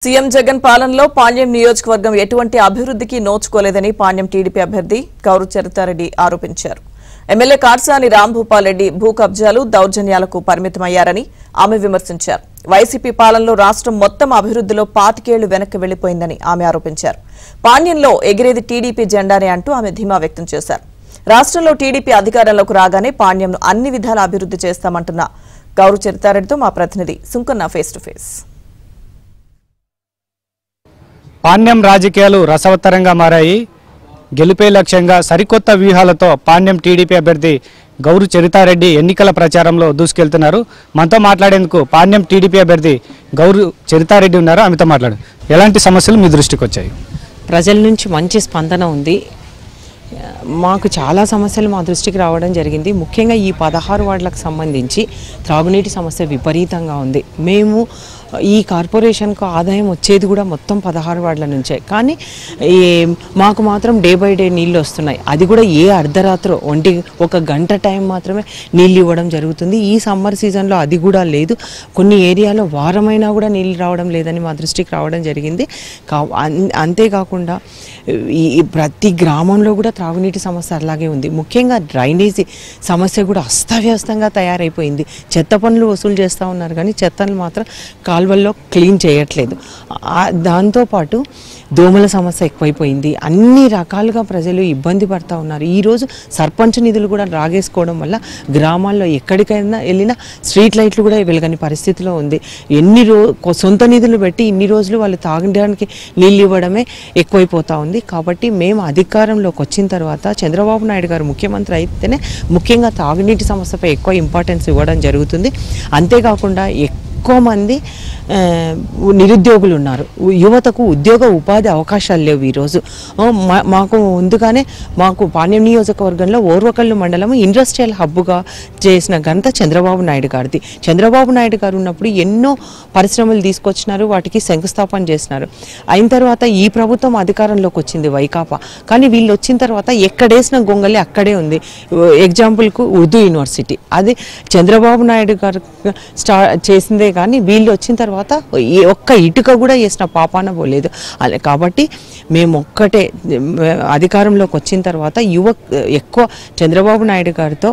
CM Jagan పాలనలో పాణ్యం నియోజకవర్గం ఎటువంటి అభివృద్ధికి నోచుకోలేదని పాణ్యం టీడీపీ అభ్యర్థి గౌరు చరితారెడ్డి ఆరోపించారు. ఎమ్మెల్యే కాట్సాని రాంభూపాల్ రెడ్డి భూ కబ్జాలు దౌర్జన్యాలకు పరిమితమయ్యారని ఆమె విమర్శించారు. వైసీపీ పాలనలో రాష్ట్రం మొత్తం అభివృద్ధిలో 25 ఏళ్లు వెనక్కి వెళ్లిపోయిందని ఆమె ఆరోపించారు. పాణ్యంలో ఎగిరేది టీడీపీ జెండానే అంటూ ఆమె ధీమా వ్యక్తం చేశారు. రాష్ట్రంలో టీడీపీ అధికారంలోకి రాగానే పాణ్యంను అన్ని విధాల అభివృద్ధి చేస్తామంటున్న గౌరు చరితారెడ్డితో మా ప్రతినిధి Sunkanna face to face. Panyam రాజకీయాలు రసవత్తరంగా మారాయి. గెలుపే లక్ష్యంగా సరికొత్త వ్యూహాలతో పాణ్యం టీడీపీ అభ్యర్థి గౌరు చరితారెడ్డి ఎన్నికల ప్రచారంలో దూసుకెళ్తున్నారు. మనతో మాట్లాడేందుకు పాణ్యం టీడీపీ అభ్యర్థి గౌరు చరితారెడ్డి ఉన్నారు. ఆమెతో మాట్లాడు. ఎలాంటి సమస్యలు మీ దృష్టికి వచ్చాయి? ప్రజల నుంచి మంచి స్పందన ఉంది. మాకు చాలా సమస్యలు మా దృష్టికి రావడం జరిగింది. ముఖ్యంగా ఈ 16 వార్డులకు సంబంధించి త్రాగునీటి సమస్య విపరీతంగా ఉంది. మేము ఈ కార్పొరేషన్కు ఆదాయం వచ్చేది కూడా మొత్తం 16 వార్డుల నుంచే. కానీ మాకు మాత్రం డే బై డే నీళ్ళు వస్తున్నాయి. అది కూడా ఏ అర్ధరాత్రో ఒక గంట టైం మాత్రమే నీళ్ళు ఇవ్వడం జరుగుతుంది. ఈ సమ్మర్ సీజన్లో అది కూడా లేదు. కొన్ని ఏరియాలో వారమైనా కూడా నీళ్ళు రావడం లేదని మా దృష్టికి రావడం జరిగింది. అంతేకాకుండా ఈ ప్రతి గ్రామంలో కూడా త్రాగునీటి సమస్య అలాగే ఉంది. ముఖ్యంగా డ్రైనేజీ సమస్య కూడా అస్తవ్యస్తంగా తయారైపోయింది. చెత్త పనులు వసూలు చేస్తూ ఉన్నారు కానీ చెత్తను మాత్రం కాలువల్లో క్లీన్ చేయట్లేదు. దాంతోపాటు దోమల సమస్య ఎక్కువైపోయింది. అన్ని రకాలుగా ప్రజలు ఇబ్బంది పడుతూ ఉన్నారు. ఈరోజు సర్పంచ్ నిధులు కూడా రాగేసుకోవడం వల్ల గ్రామాల్లో ఎక్కడికైనా వెళ్ళినా స్ట్రీట్ లైట్లు కూడా వెలగని పరిస్థితిలో ఉంది. సొంత నిధులు పెట్టి ఇన్ని రోజులు వాళ్ళు తాగడానికి నీళ్ళు ఇవ్వడమే ఎక్కువైపోతూ ఉంది. కాబట్టి మేము అధికారంలోకి వచ్చిన తర్వాత చంద్రబాబు నాయుడు గారు ముఖ్యమంత్రి అయితేనే ముఖ్యంగా తాగునీటి సమస్యపై ఎక్కువ ఇంపార్టెన్స్ ఇవ్వడం జరుగుతుంది. అంతేకాకుండా ఎక్కువ మంది నిరుద్యోగులు ఉన్నారు. యువతకు ఉద్యోగ ఉపాధి అవకాశాలు లేవు. ఈరోజు మాకు ముందుగానే పాణ్యం నియోజకవర్గంలో ఓర్వకల్లు మండలం ఇండస్ట్రియల్ హబ్గా చేసిన ఘనత చంద్రబాబు నాయుడు గారిది. చంద్రబాబు నాయుడు గారు ఉన్నప్పుడు ఎన్నో పరిశ్రమలు తీసుకొచ్చినారు, వాటికి శంకుస్థాపన చేసినారు. అయిన తర్వాత ఈ ప్రభుత్వం అధికారంలోకి వచ్చింది వైకాపా. కానీ వీళ్ళు వచ్చిన తర్వాత ఎక్కడేసిన గొంగలి అక్కడే ఉంది. ఎగ్జాంపుల్కు ఉర్దూ యూనివర్సిటీ అది చంద్రబాబు నాయుడు గారు చేసిందే కానీ వీళ్ళు వచ్చిన తర్వాత ఒక్క ఇటుక కూడా వేసిన పాపాన పోలేదు. కాబట్టి మేము ఒక్కటే అధికారంలోకి వచ్చిన తర్వాత ఎక్కువ చంద్రబాబు నాయుడు గారితో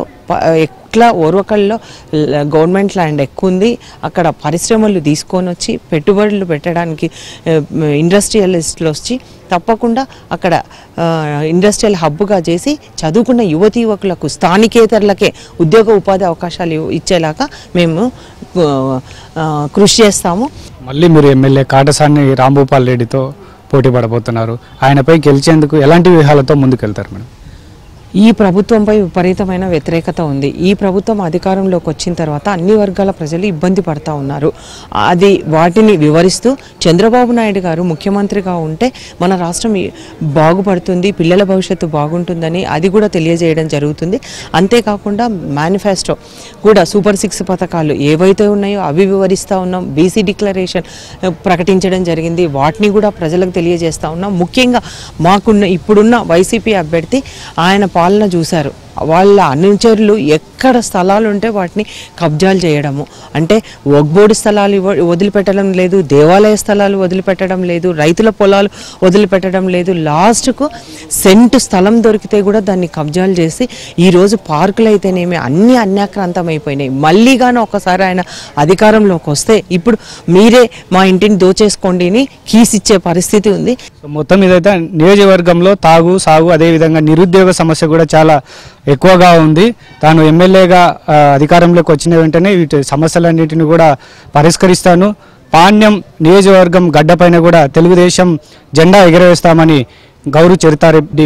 ఎట్లా ఓర్వకల్లో గవర్నమెంట్ ల్యాండ్ ఎక్కువ ఉంది, అక్కడ పరిశ్రమలు తీసుకొని వచ్చి పెట్టుబడులు పెట్టడానికి ఇండస్ట్రియలిస్టులు వచ్చి తప్పకుండా అక్కడ ఇండస్ట్రియల్ హబ్గా చేసి చదువుకున్న యువతీ యువకులకు స్థానికేతరులకే ఉద్యోగ ఉపాధి అవకాశాలు ఇచ్చేలాగా మేము కృషి చేస్తాము. మళ్ళీ మీరు ఎమ్మెల్యే కాటసాని రాంభూపాల్ రెడ్డితో పోటీ పడబోతున్నారు. ఆయనపై గెలిచేందుకు ఎలాంటి వ్యూహాలతో ముందుకెళ్తారు మేడం? ఈ ప్రభుత్వంపై విపరీతమైన వ్యతిరేకత ఉంది. ఈ ప్రభుత్వం అధికారంలోకి వచ్చిన తర్వాత అన్ని వర్గాల ప్రజలు ఇబ్బంది పడుతూ ఉన్నారు. వాటిని వివరిస్తూ చంద్రబాబు నాయుడు గారు ముఖ్యమంత్రిగా ఉంటే మన రాష్ట్రం బాగుపడుతుంది, పిల్లల భవిష్యత్తు బాగుంటుందని అది కూడా తెలియజేయడం జరుగుతుంది. అంతేకాకుండా మేనిఫెస్టో కూడా సూపర్ 6 పథకాలు ఏవైతే ఉన్నాయో అవి వివరిస్తూ ఉన్నాం. బీసీ డిక్లరేషన్ ప్రకటించడం జరిగింది, వాటిని కూడా ప్రజలకు తెలియజేస్తూ ఉన్నాం. ముఖ్యంగా ఇప్పుడున్న వైసీపీ అభ్యర్థి ఆయన పాలన చూశారు. వాళ్ళ అనుచరులు ఎక్కడ స్థలాలు ఉంటే వాటిని కబ్జాలు చేయడము, అంటే వక్బోర్డు స్థలాలు వదిలిపెట్టడం లేదు, దేవాలయ స్థలాలు వదిలిపెట్టడం లేదు, రైతుల పొలాలు వదిలిపెట్టడం లేదు. లాస్ట్కు సెంటు స్థలం దొరికితే కూడా దాన్ని కబ్జాలు చేసి ఈరోజు పార్కులు అయితేనేమి అన్నీ అన్యాక్రాంతమైపోయినాయి. మళ్ళీగానో ఒకసారి ఆయన అధికారంలోకి వస్తే ఇప్పుడు మీరే మా ఇంటిని దోచేసుకోండి అని కీసిచ్చే పరిస్థితి ఉంది. మొత్తం ఇదైతే నియోజకవర్గంలో తాగు సాగు అదేవిధంగా నిరుద్యోగ సమస్య కూడా చాలా ఎక్కువగా ఉంది. తాను ఎమ్మెల్యేగా అధికారంలోకి వచ్చిన వెంటనే వీటి సమస్యలన్నింటినీ కూడా పరిష్కరిస్తాను, పాణ్యం నియోజకవర్గం గడ్డపైన కూడా తెలుగుదేశం జెండా ఎగరవేస్తామని గౌరు చరితారెడ్డి